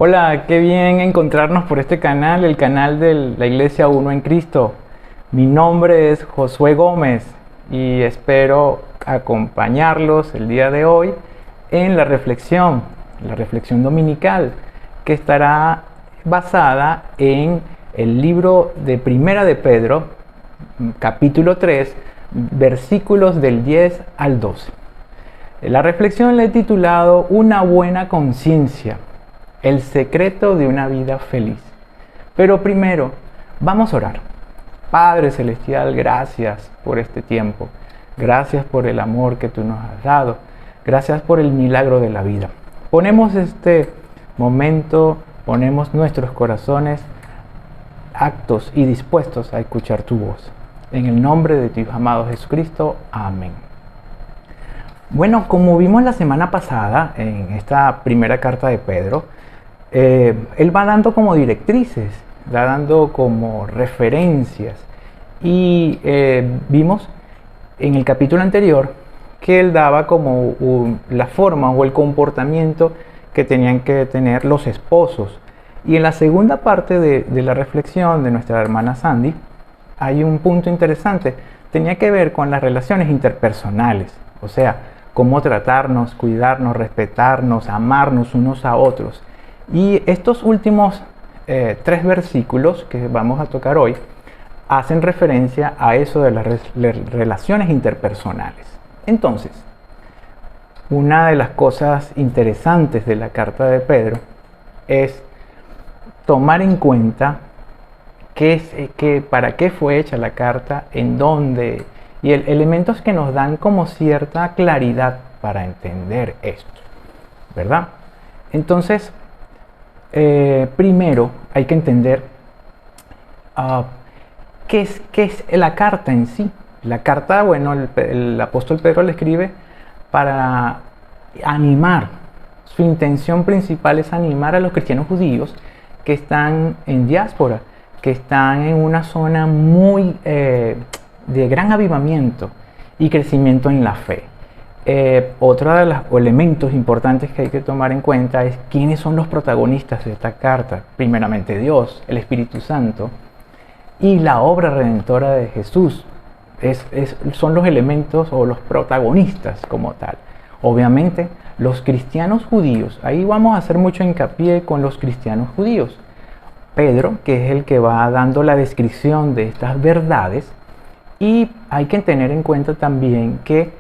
Hola, qué bien encontrarnos por este canal, el canal de la Iglesia Uno en Cristo. Mi nombre es Josué Gómez y espero acompañarlos el día de hoy en la reflexión dominical, que estará basada en el libro de Primera de Pedro, capítulo 3, versículos del 10 al 12. La reflexión la he titulado Una buena conciencia, el secreto de una vida feliz. Pero primero, vamos a orar. Padre Celestial, gracias por este tiempo. Gracias por el amor que tú nos has dado. Gracias por el milagro de la vida. Ponemos este momento, ponemos nuestros corazones actos y dispuestos a escuchar tu voz. En el nombre de tu Hijo amado Jesucristo. Amén. Bueno, como vimos la semana pasada en esta primera carta de Pedro, él va dando como directrices, va dando como referencias y vimos en el capítulo anterior que él daba como la forma o el comportamiento que tenían que tener los esposos. Y en la segunda parte de la reflexión de nuestra hermana Sandy hay un punto interesante, tenía que ver con las relaciones interpersonales, o sea, cómo tratarnos, cuidarnos, respetarnos, amarnos unos a otros. Y estos últimos 3 versículos que vamos a tocar hoy hacen referencia a eso de las relaciones interpersonales. Entonces, una de las cosas interesantes de la carta de Pedro es tomar en cuenta para qué fue hecha la carta, en dónde, y elementos que nos dan como cierta claridad para entender esto, ¿verdad? Entonces, primero hay que entender qué es la carta en sí. La carta, bueno, el apóstol Pedro le escribe para animar. Su intención principal es animar a los cristianos judíos que están en diáspora, que están en una zona muy de gran avivamiento y crecimiento en la fe. Otro de los elementos importantes que hay que tomar en cuenta es quiénes son los protagonistas de esta carta. Primeramente Dios, el Espíritu Santo y la obra redentora de Jesús. Son los elementos o los protagonistas como tal. Obviamente los cristianos judíos, ahí vamos a hacer mucho hincapié con los cristianos judíos. Pedro, que es el que va dando la descripción de estas verdades, y hay que tener en cuenta también que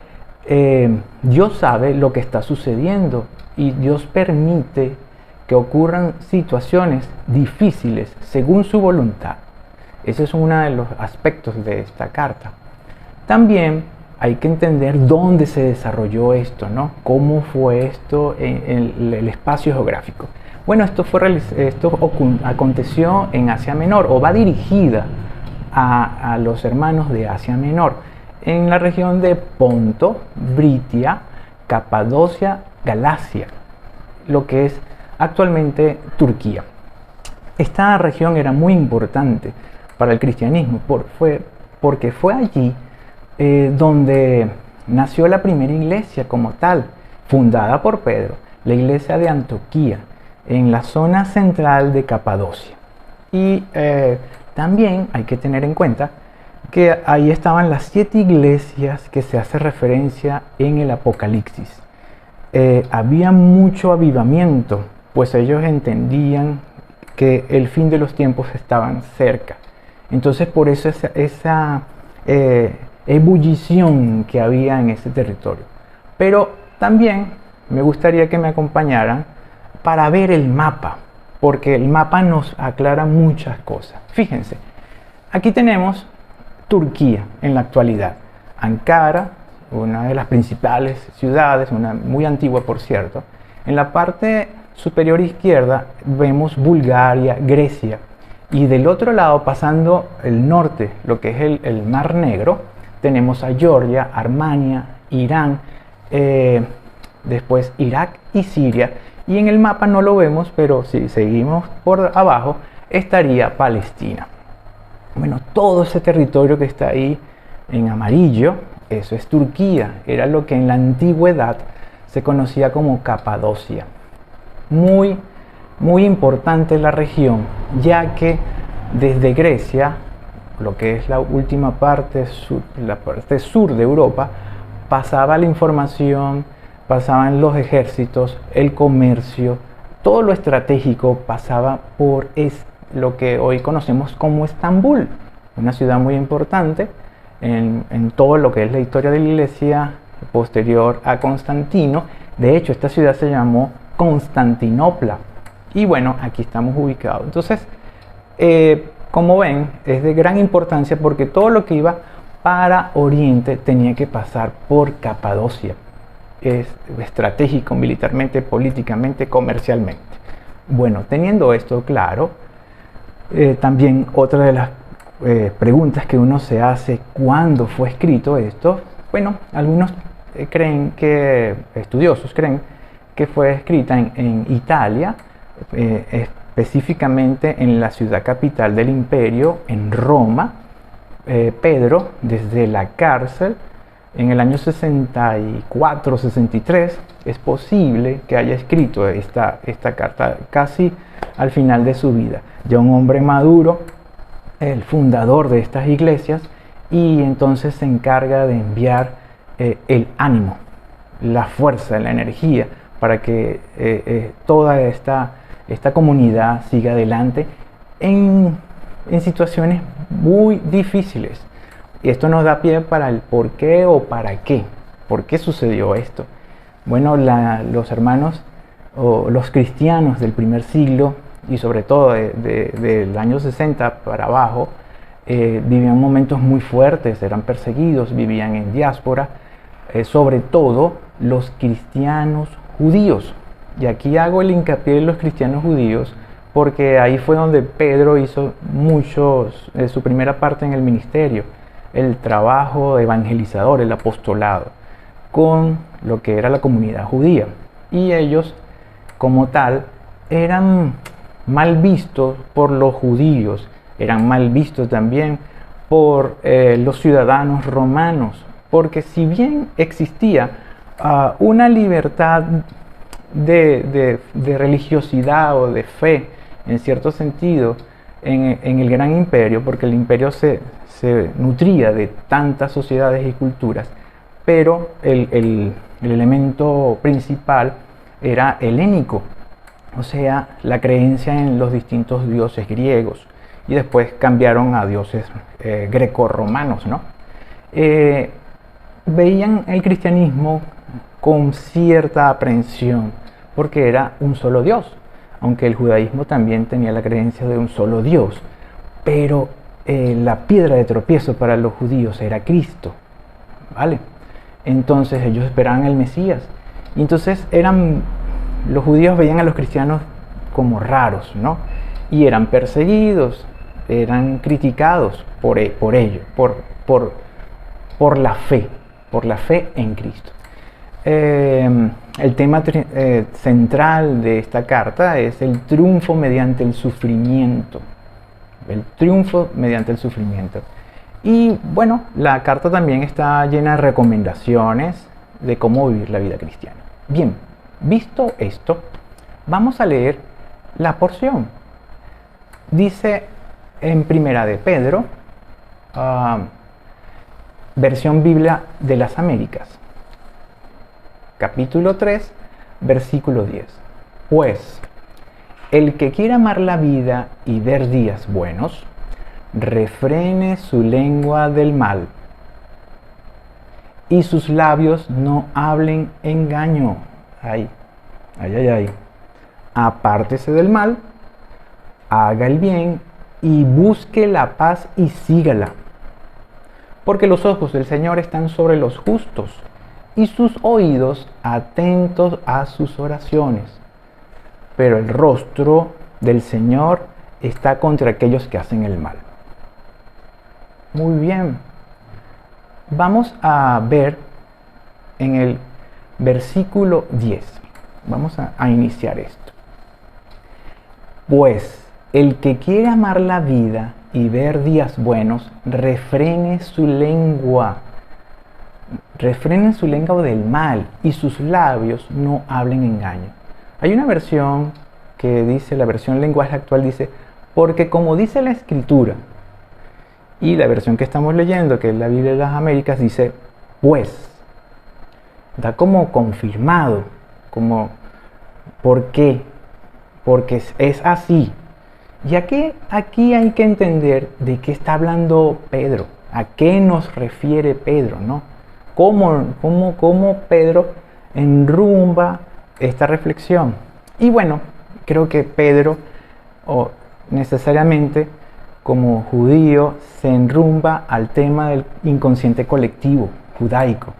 Dios sabe lo que está sucediendo y Dios permite que ocurran situaciones difíciles según su voluntad. Ese es uno de los aspectos de esta carta. También hay que entender dónde se desarrolló esto, ¿no? Cómo fue esto en el espacio geográfico. Bueno, esto aconteció en Asia Menor, o va dirigida a los hermanos de Asia Menor, en la región de Ponto, Britia, Capadocia, Galacia, lo que es actualmente Turquía. Esta región era muy importante para el cristianismo, porque fue allí donde nació la primera iglesia como tal, fundada por Pedro, la iglesia de Antioquía, en la zona central de Capadocia. Y también hay que tener en cuenta que ahí estaban las 7 iglesias que se hace referencia en el Apocalipsis. Había mucho avivamiento, pues ellos entendían que el fin de los tiempos estaban cerca. Entonces por eso esa ebullición que había en ese territorio. Pero también me gustaría que me acompañaran para ver el mapa, porque el mapa nos aclara muchas cosas. Fíjense, aquí tenemos Turquía en la actualidad. Ankara, una de las principales ciudades, una muy antigua por cierto. En la parte superior izquierda vemos Bulgaria, Grecia. Y del otro lado, pasando el norte, lo que es el Mar Negro, tenemos a Georgia, Armenia, Irán, después Irak y Siria. Y en el mapa no lo vemos, pero si seguimos por abajo, estaría Palestina. Bueno, todo ese territorio que está ahí en amarillo, eso es Turquía. Era lo que en la antigüedad se conocía como Capadocia. Muy muy importante en la región, ya que desde Grecia, lo que es la última parte sur, la parte sur de Europa, pasaba la información, pasaban los ejércitos, el comercio, todo lo estratégico pasaba por lo que hoy conocemos como Estambul, una ciudad muy importante en todo lo que es la historia de la iglesia posterior a Constantino. De hecho, esta ciudad se llamó Constantinopla. Y bueno, aquí estamos ubicados. Entonces, como ven, es de gran importancia porque todo lo que iba para Oriente tenía que pasar por Capadocia. Es estratégico, militarmente, políticamente, comercialmente. Bueno, teniendo esto claro, también otra de las preguntas que uno se hace: ¿cuándo fue escrito esto? Bueno, algunos estudiosos creen que fue escrita en Italia, específicamente en la ciudad capital del imperio, en Roma. Pedro, desde la cárcel, en el año 64-63, es posible que haya escrito esta carta casi al final de su vida. Ya un hombre maduro, el fundador de estas iglesias, y entonces se encarga de enviar el ánimo, la fuerza, la energía para que toda esta comunidad siga adelante en situaciones muy difíciles. Y esto nos da pie para el por qué o para qué. ¿Por qué sucedió esto? Bueno, los hermanos o los cristianos del primer siglo, y sobre todo del año 60 para abajo, vivían momentos muy fuertes, eran perseguidos, vivían en diáspora, sobre todo los cristianos judíos. Y aquí hago el hincapié en los cristianos judíos porque ahí fue donde Pedro hizo su primera parte en el ministerio, el trabajo evangelizador, el apostolado, con lo que era la comunidad judía. Y ellos, como tal, eran mal vistos por los judíos, eran mal vistos también por los ciudadanos romanos, porque si bien existía una libertad de religiosidad o de fe, en cierto sentido, en el gran imperio, porque el imperio se nutría de tantas sociedades y culturas, pero el elemento principal era helénico, o sea, la creencia en los distintos dioses griegos, y después cambiaron a dioses grecorromanos, ¿no? Veían el cristianismo con cierta aprehensión, porque era un solo Dios, aunque el judaísmo también tenía la creencia de un solo Dios, pero la piedra de tropiezo para los judíos era Cristo, ¿vale? Entonces ellos esperaban el Mesías, y entonces los judíos veían a los cristianos como raros, ¿no? Y eran perseguidos, eran criticados por ello, por la fe en Cristo. El tema central de esta carta es el triunfo mediante el sufrimiento. El triunfo mediante el sufrimiento. Y bueno, la carta también está llena de recomendaciones de cómo vivir la vida cristiana. Bien, visto esto, vamos a leer la porción. Dice en Primera de Pedro, versión Biblia de las Américas, capítulo 3, versículo 10. Pues, el que quiera amar la vida y ver días buenos, refrene su lengua del mal, y sus labios no hablen engaño. Ay. Apártese del mal, haga el bien, y busque la paz y sígala. Porque los ojos del Señor están sobre los justos, y sus oídos atentos a sus oraciones. Pero el rostro del Señor está contra aquellos que hacen el mal. Muy bien. Vamos a ver en el versículo 10. Vamos a iniciar esto. Pues el que quiere amar la vida y ver días buenos, refrene su lengua del mal, y sus labios no hablen engaño. Hay una versión que dice, la versión lenguaje actual dice, porque como dice la escritura, y la versión que estamos leyendo, que es la Biblia de las Américas, dice, pues, da como confirmado, como, ¿por qué? Porque es así. Y aquí hay que entender de qué está hablando Pedro, a qué nos refiere Pedro, ¿no? ¿Cómo Pedro enrumba esta reflexión? Y bueno, creo que Pedro necesariamente como judío se enrumba al tema del inconsciente colectivo judaico.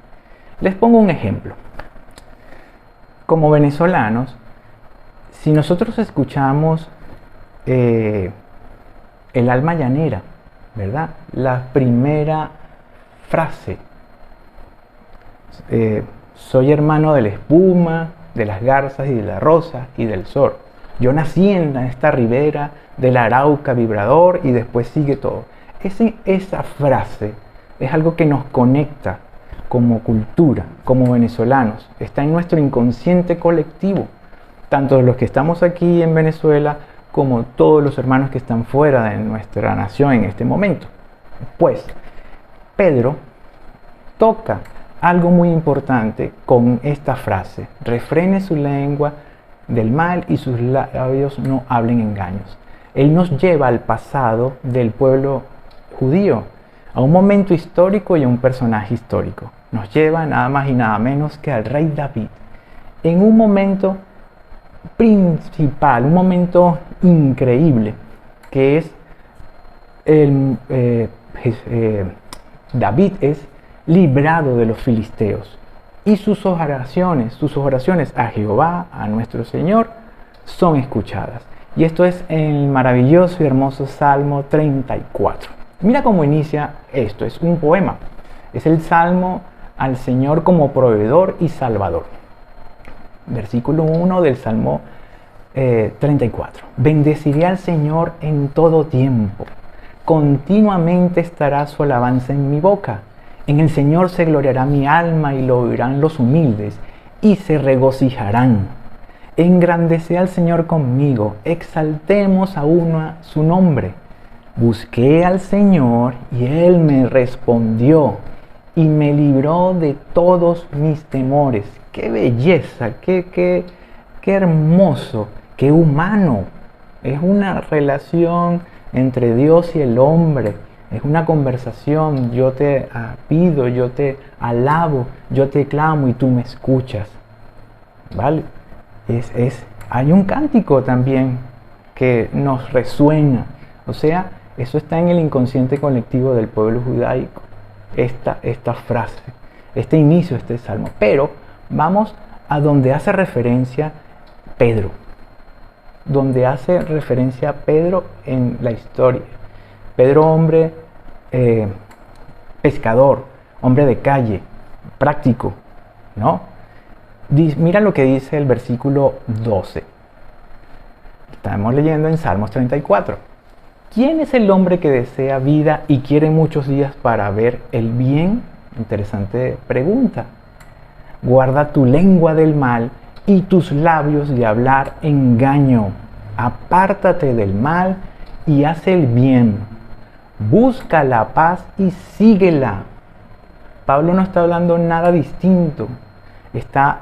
Les pongo un ejemplo. Como venezolanos, si nosotros escuchamos el alma llanera, ¿verdad? La primera frase, soy hermano de la espuma, de las garzas y de la rosa y del sol. Yo nací en esta ribera del Arauca vibrador y después sigue todo. Esa frase es algo que nos conecta como cultura, como venezolanos. Está en nuestro inconsciente colectivo, tanto los que estamos aquí en Venezuela como todos los hermanos que están fuera de nuestra nación en este momento. Pues Pedro toca algo muy importante con esta frase: refrene su lengua del mal y sus labios no hablen engaños. Él nos lleva al pasado del pueblo judío, a un momento histórico y a un personaje histórico. Nos lleva nada más y nada menos que al rey David, en un momento principal, un momento increíble, que es David es librado de los filisteos y sus oraciones a Jehová, a nuestro Señor, son escuchadas. Y esto es el maravilloso y hermoso Salmo 34. Mira cómo inicia esto, es un poema, es el Salmo al Señor como proveedor y salvador. Versículo 1 del Salmo 34. Bendeciré al Señor en todo tiempo, continuamente estará su alabanza en mi boca. En el Señor se gloriará mi alma y lo oirán los humildes y se regocijarán. Engrandece al Señor conmigo, exaltemos aún a su nombre. Busqué al Señor y Él me respondió y me libró de todos mis temores. ¡Qué belleza! ¡Qué hermoso! ¡Qué humano! Es una relación entre Dios y el hombre. Es una conversación. Yo te pido, yo te alabo, yo te clamo y tú me escuchas. ¿Vale? Hay un cántico también que nos resuena. O sea, eso está en el inconsciente colectivo del pueblo judaico. Esta frase, este inicio, este salmo. Pero vamos a donde hace referencia Pedro. Donde hace referencia Pedro en la historia. Pedro, hombre pescador, hombre de calle, práctico, ¿no? Mira lo que dice el versículo 12. Estamos leyendo en Salmos 34. ¿Quién es el hombre que desea vida y quiere muchos días para ver el bien? Interesante pregunta. Guarda tu lengua del mal y tus labios de hablar engaño. Apártate del mal y haz el bien. Busca la paz y síguela. Pablo no está hablando nada distinto. Está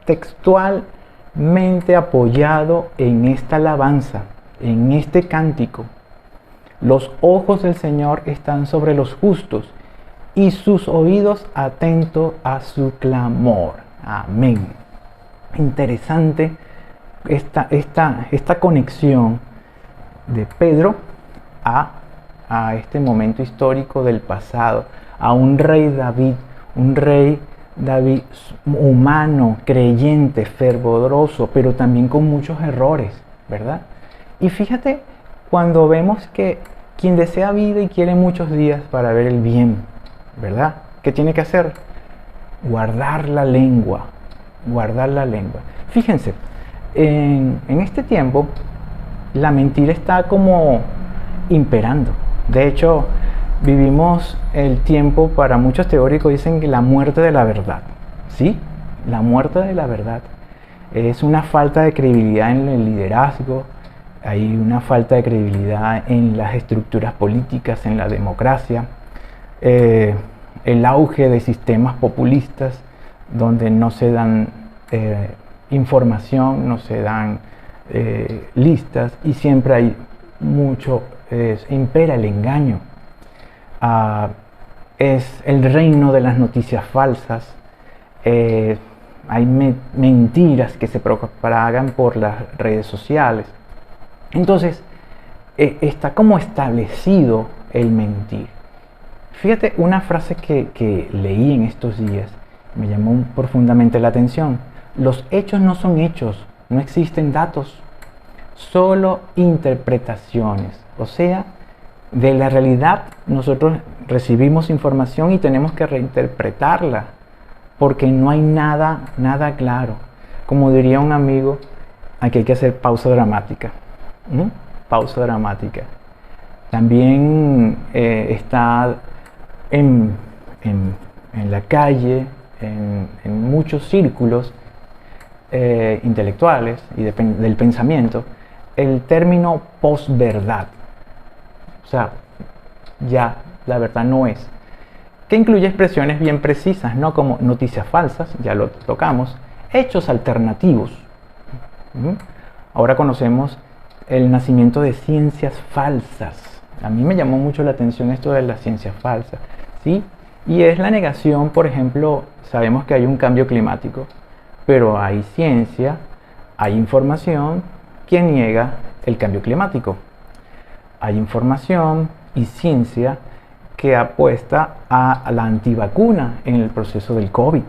textualmente apoyado en esta alabanza, en este cántico. Los ojos del Señor están sobre los justos y sus oídos atentos a su clamor. Amén. Interesante esta conexión de Pedro a este momento histórico del pasado, a un rey David humano, creyente, fervoroso, pero también con muchos errores, ¿verdad? Y fíjate cuando vemos que quien desea vida y quiere muchos días para ver el bien, ¿verdad? ¿Qué tiene que hacer? Guardar la lengua, guardar la lengua. Fíjense, en este tiempo la mentira está como imperando. De hecho, vivimos el tiempo, para muchos teóricos dicen que la muerte de la verdad, ¿sí? La muerte de la verdad. Es una falta de credibilidad en el liderazgo, hay una falta de credibilidad en las estructuras políticas, en la democracia, el auge de sistemas populistas donde no se dan información, no se dan listas y siempre hay mucho, impera el engaño. Es el reino de las noticias falsas, hay mentiras que se propagan por las redes sociales. Entonces, está como establecido el mentir. Fíjate, una frase que leí en estos días me llamó profundamente la atención. Los hechos no son hechos, no existen datos, solo interpretaciones. O sea, de la realidad nosotros recibimos información y tenemos que reinterpretarla, porque no hay nada claro. Como diría un amigo, aquí hay que hacer pausa dramática. Pausa dramática. También está en la calle, en muchos círculos intelectuales y del pensamiento, el término posverdad. O sea, ya la verdad no es. Que incluye expresiones bien precisas, ¿no? Como noticias falsas, ya lo tocamos, hechos alternativos. Ahora conocemos el nacimiento de ciencias falsas. A mí me llamó mucho la atención esto de las ciencias falsas, ¿sí? Y es la negación, por ejemplo, sabemos que hay un cambio climático, pero hay ciencia, hay información que niega el cambio climático. Hay información y ciencia que apuesta a la antivacuna en el proceso del COVID.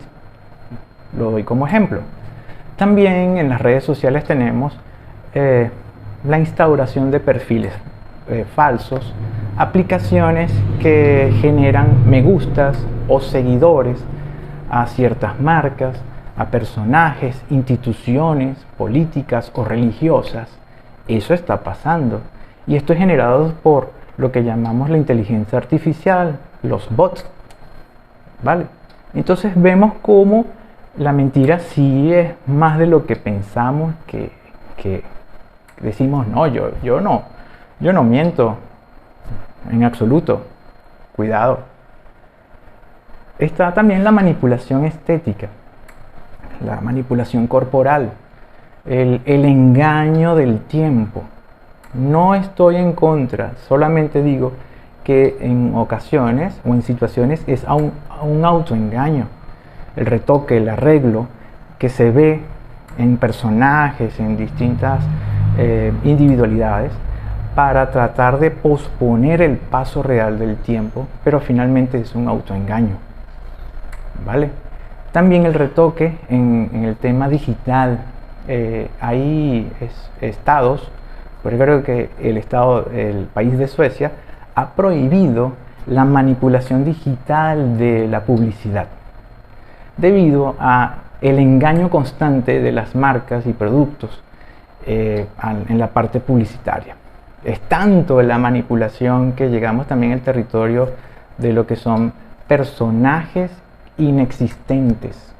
Lo doy como ejemplo. También en las redes sociales tenemos la instauración de perfiles falsos, aplicaciones que generan me gustas o seguidores a ciertas marcas, a personajes, instituciones políticas o religiosas. Eso está pasando y esto es generado por lo que llamamos la inteligencia artificial, los bots, ¿vale? Entonces vemos cómo la mentira sí es más de lo que pensamos, que decimos, no, yo no miento en absoluto. Cuidado. Está también la manipulación estética, la manipulación corporal, el engaño del tiempo. No estoy en contra, solamente digo que en ocasiones o en situaciones es a un autoengaño. El retoque, el arreglo que se ve en personajes, en distintas individualidades, para tratar de posponer el paso real del tiempo, pero finalmente es un autoengaño, ¿vale? También el retoque en el tema digital. Hay estados, por ejemplo, que el país de Suecia ha prohibido la manipulación digital de la publicidad debido a el engaño constante de las marcas y productos en la parte publicitaria. Es tanto la manipulación que llegamos también al territorio de lo que son personajes inexistentes,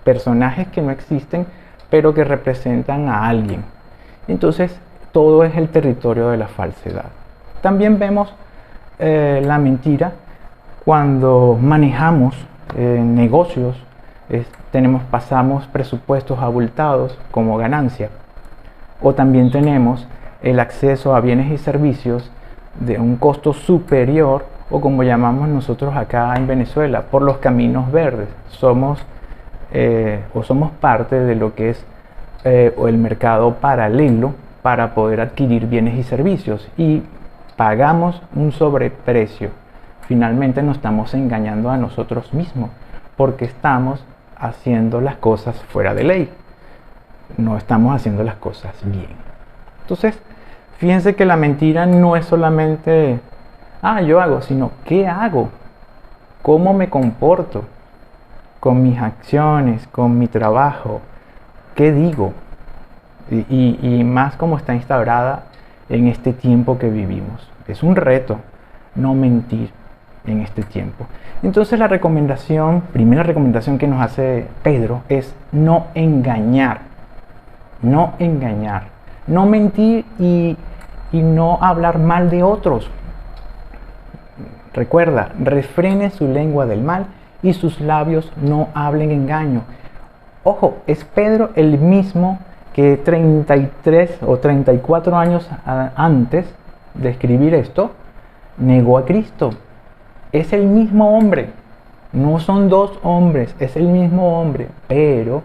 personajes que no existen pero que representan a alguien. Entonces todo es el territorio de la falsedad. También vemos la mentira cuando manejamos negocios, pasamos presupuestos abultados como ganancia, o también tenemos el acceso a bienes y servicios de un costo superior, o como llamamos nosotros acá en Venezuela, por los caminos verdes. Somos parte de lo que es el mercado paralelo para poder adquirir bienes y servicios y pagamos un sobreprecio. Finalmente nos estamos engañando a nosotros mismos porque estamos haciendo las cosas fuera de ley, no estamos haciendo las cosas bien. Entonces fíjense que la mentira no es solamente yo hago, sino qué hago, cómo me comporto con mis acciones, con mi trabajo, qué digo, y más como está instaurada en este tiempo que vivimos. Es un reto no mentir en este tiempo. Entonces primera recomendación que nos hace Pedro es no engañar. no engañar, no mentir y no hablar mal de otros. Recuerda, refrene su lengua del mal y sus labios no hablen engaño. Ojo, es Pedro el mismo que 33 o 34 años antes de escribir esto, negó a Cristo. Es el mismo hombre, no son dos hombres, es el mismo hombre, pero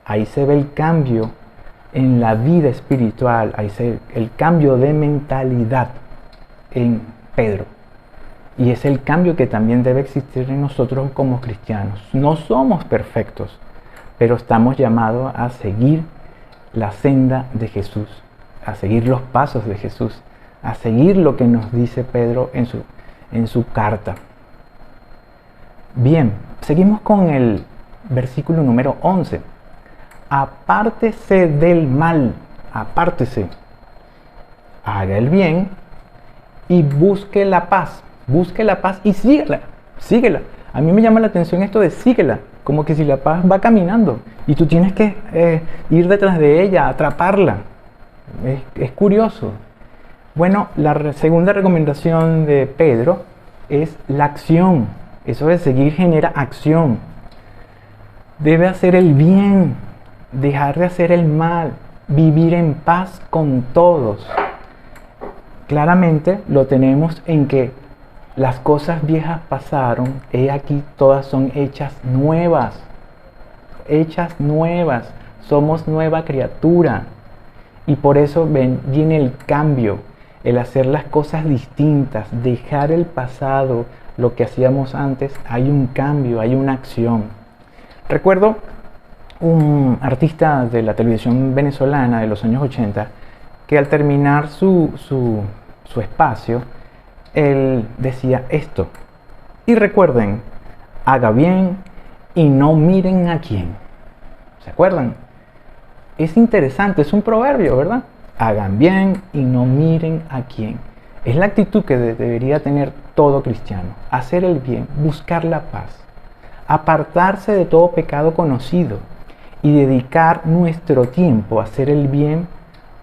ahí se ve el cambio en la vida espiritual, ahí se ve el cambio de mentalidad en Pedro. Y es el cambio que también debe existir en nosotros como cristianos. No somos perfectos, pero estamos llamados a seguir la senda de Jesús, a seguir los pasos de Jesús, a seguir lo que nos dice Pedro en su carta. Bien, seguimos con el versículo número 11. Apártese del mal, apártese, haga el bien y busque la paz. Busque la paz y síguela, síguela. A mí me llama la atención esto de síguela, como que si la paz va caminando y tú tienes que ir detrás de ella, atraparla. Es curioso. Bueno, la segunda recomendación de Pedro es la acción. Eso de seguir genera acción. Debe hacer el bien, dejar de hacer el mal, vivir en paz con todos. Claramente lo tenemos en que las cosas viejas pasaron, he aquí todas son hechas nuevas. Hechas nuevas, somos nueva criatura. Y por eso viene el cambio, el hacer las cosas distintas, dejar el pasado, lo que hacíamos antes, hay un cambio, hay una acción. Recuerdo un artista de la televisión venezolana de los años 80 que al terminar su espacio, él decía esto: y recuerden, haga bien y no miren a quién. ¿Se acuerdan? Es interesante, es un proverbio, ¿verdad? Hagan bien y no miren a quién. Es la actitud que debería tener todo cristiano. Hacer el bien, buscar la paz, apartarse de todo pecado conocido y dedicar nuestro tiempo a hacer el bien,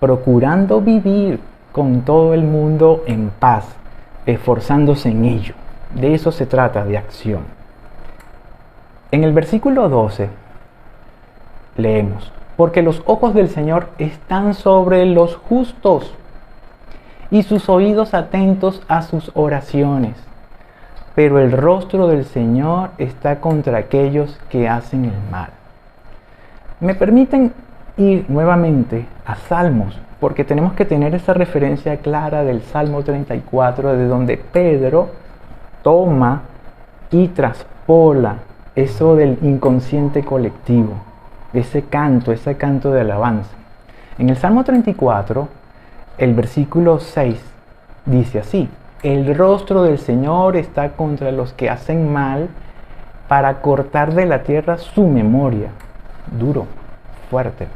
procurando vivir con todo el mundo en paz, esforzándose en ello. De eso se trata, de acción. En el versículo 12 leemos: porque los ojos del Señor están sobre los justos y sus oídos atentos a sus oraciones, pero el rostro del Señor está contra aquellos que hacen el mal. Me permiten ir nuevamente a Salmos, porque tenemos que tener esa referencia clara del Salmo 34, de donde Pedro toma y traspola eso del inconsciente colectivo, ese canto de alabanza. En el Salmo 34, el versículo 6 dice así: el rostro del Señor está contra los que hacen mal, para cortar de la tierra su memoria. Duro, fuerte.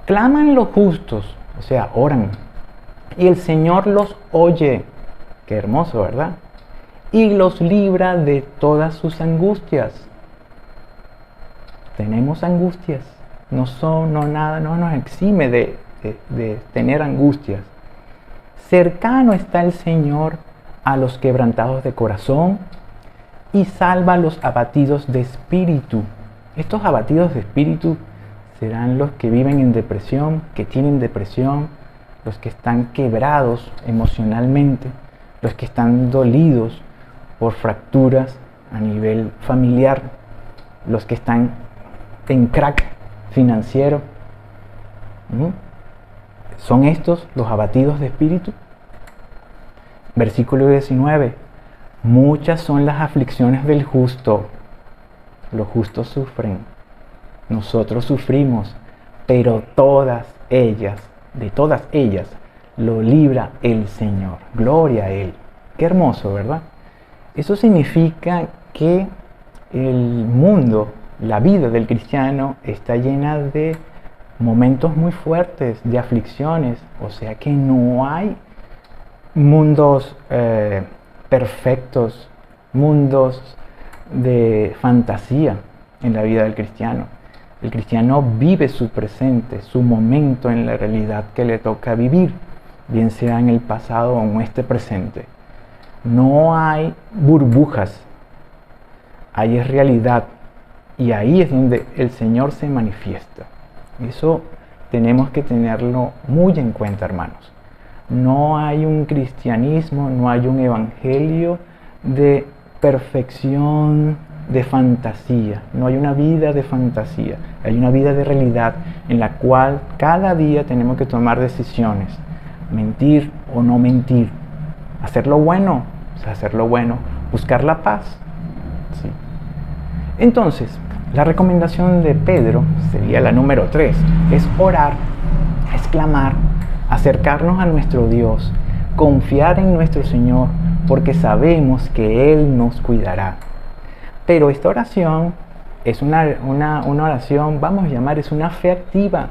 Claman los justos, o sea, oran, y el Señor los oye. Qué hermoso, ¿verdad? Y los libra de todas sus angustias. Tenemos angustias, no nos exime de tener angustias. Cercano está el Señor a los quebrantados de corazón y salva a los abatidos de espíritu. Estos abatidos de espíritu serán los que viven en depresión, que tienen depresión, los que están quebrados emocionalmente, los que están dolidos por fracturas a nivel familiar, los que están en crack financiero. ¿Son estos los abatidos de espíritu? Versículo 19. Muchas son las aflicciones del justo. Los justos sufren. Nosotros sufrimos, pero de todas ellas, lo libra el Señor. Gloria a Él. Qué hermoso, ¿verdad? Eso significa que el mundo, la vida del cristiano, está llena de momentos muy fuertes, de aflicciones. O sea que no hay mundos perfectos, mundos de fantasía en la vida del cristiano. El cristiano vive su presente, su momento en la realidad que le toca vivir, bien sea en el pasado o en este presente. No hay burbujas, ahí es realidad y ahí es donde el Señor se manifiesta. Eso tenemos que tenerlo muy en cuenta, hermanos. No hay un cristianismo, no hay un evangelio de perfección, de fantasía. No hay una vida de fantasía, hay una vida de realidad en la cual cada día tenemos que tomar decisiones. Mentir o no mentir. Hacer lo bueno, buscar la paz. ¿Sí? Entonces, la recomendación de Pedro sería la número 3. Es orar, es clamar, acercarnos a nuestro Dios, confiar en nuestro Señor, porque sabemos que Él nos cuidará. Pero esta oración es una oración, vamos a llamar, es una fe activa,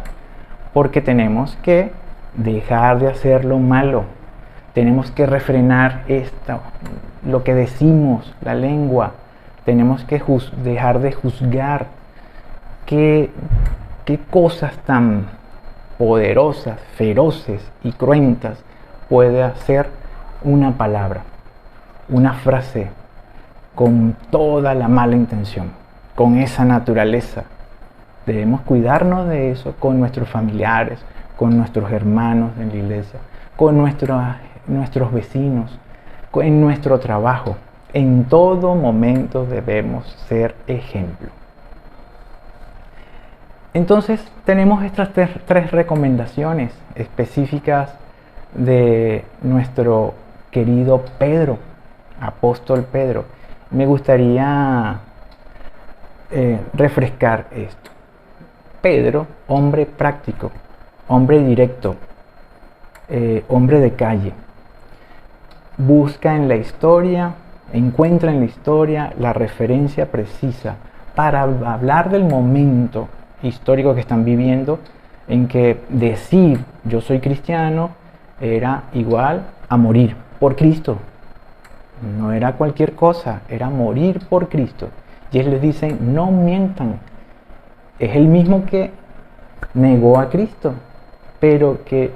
porque tenemos que dejar de hacer lo malo. Tenemos que refrenar lo que decimos, la lengua. Tenemos que dejar de juzgar. ¿Qué cosas tan poderosas, feroces y cruentas puede hacer una palabra, una frase, con toda la mala intención, con esa naturaleza? Debemos cuidarnos de eso con nuestros familiares, con nuestros hermanos en la iglesia, con nuestros vecinos, en nuestro trabajo. En todo momento debemos ser ejemplo. Entonces tenemos estas tres recomendaciones específicas de nuestro querido Pedro, apóstol Pedro. Me gustaría refrescar esto. Pedro, hombre práctico, hombre directo, hombre de calle, busca en la historia, encuentra en la historia la referencia precisa para hablar del momento histórico que están viviendo, en que decir yo soy cristiano era igual a morir por Cristo. No era cualquier cosa, era morir por Cristo. Y él les dice, no mientan. Es el mismo que negó a Cristo, pero que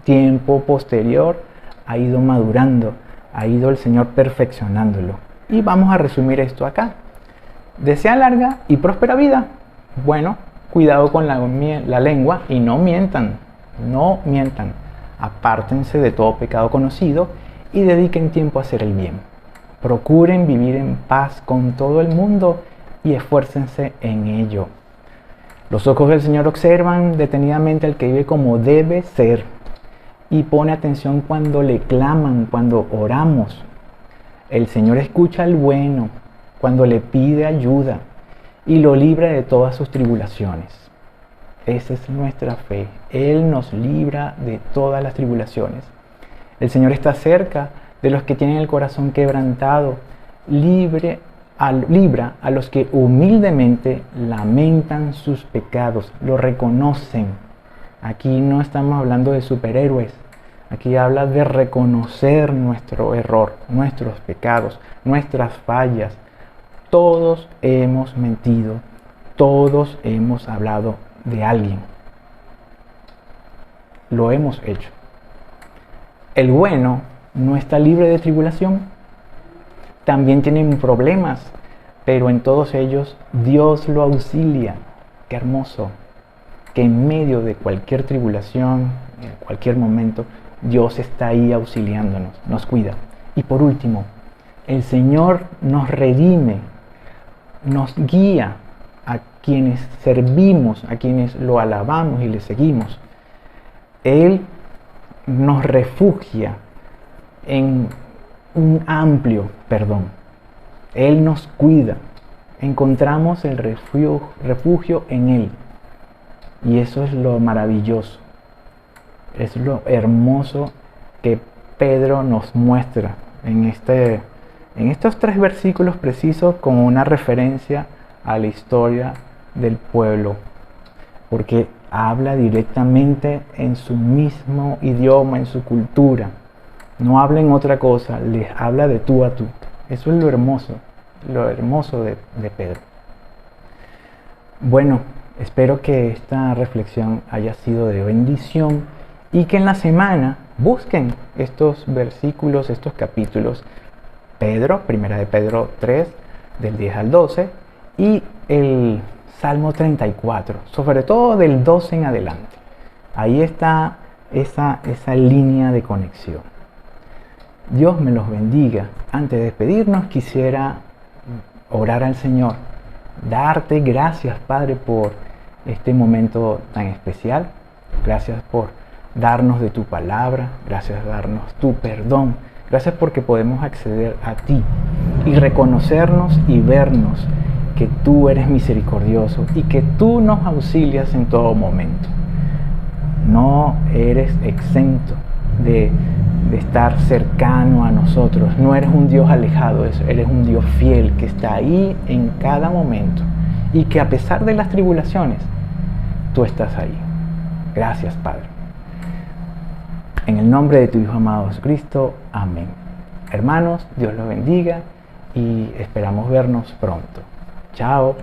tiempo posterior ha ido madurando, ha ido el Señor perfeccionándolo. Y vamos a resumir esto acá. Desea larga y próspera vida. Bueno, cuidado con la lengua y no mientan. No mientan. Apártense de todo pecado conocido y dediquen tiempo a hacer el bien. Procuren vivir en paz con todo el mundo y esfuércense en ello. Los ojos del Señor observan detenidamente al que vive como debe ser y pone atención cuando le claman, cuando oramos. El Señor escucha al bueno cuando le pide ayuda y lo libra de todas sus tribulaciones. Esa es nuestra fe. Él nos libra de todas las tribulaciones. El Señor está cerca de los que tienen el corazón quebrantado. Libra a los que humildemente lamentan sus pecados, lo reconocen. Aquí no estamos hablando de superhéroes. Aquí habla de reconocer nuestro error, nuestros pecados, nuestras fallas. Todos hemos mentido, todos hemos hablado de alguien. Lo hemos hecho. El bueno no está libre de tribulación. También tienen problemas, pero en todos ellos Dios lo auxilia. Qué hermoso que en medio de cualquier tribulación, en cualquier momento, Dios está ahí auxiliándonos, nos cuida. Y por último, el Señor nos redime, nos guía a quienes servimos, a quienes lo alabamos y le seguimos. Él nos refugia en un amplio perdón. Él nos cuida. Encontramos el refugio en Él. Y eso es lo maravilloso. Es lo hermoso que Pedro nos muestra en estos 3 versículos precisos, con una referencia a la historia del pueblo. Porque habla directamente en su mismo idioma, en su cultura. No habla en otra cosa, les habla de tú a tú. Eso es lo hermoso de Pedro. Bueno, Espero que esta reflexión haya sido de bendición y que en la semana busquen estos versículos, estos capítulos. Primera de Pedro 3, del 10 al 12, y el Salmo 34, sobre todo del 12 en adelante. Ahí está esa línea de conexión. Dios me los bendiga. Antes de despedirnos, quisiera orar al Señor. Darte gracias, Padre, por este momento tan especial. Gracias por darnos de tu palabra. Gracias por darnos tu perdón. Gracias porque podemos acceder a ti y reconocernos y vernos que tú eres misericordioso y que tú nos auxilias en todo momento. No eres exento de estar cercano a nosotros. No eres un Dios alejado, eres un Dios fiel que está ahí en cada momento y que a pesar de las tribulaciones, tú estás ahí. Gracias, Padre. En el nombre de tu Hijo amado Jesucristo, amén. Hermanos, Dios los bendiga y esperamos vernos pronto. Chao.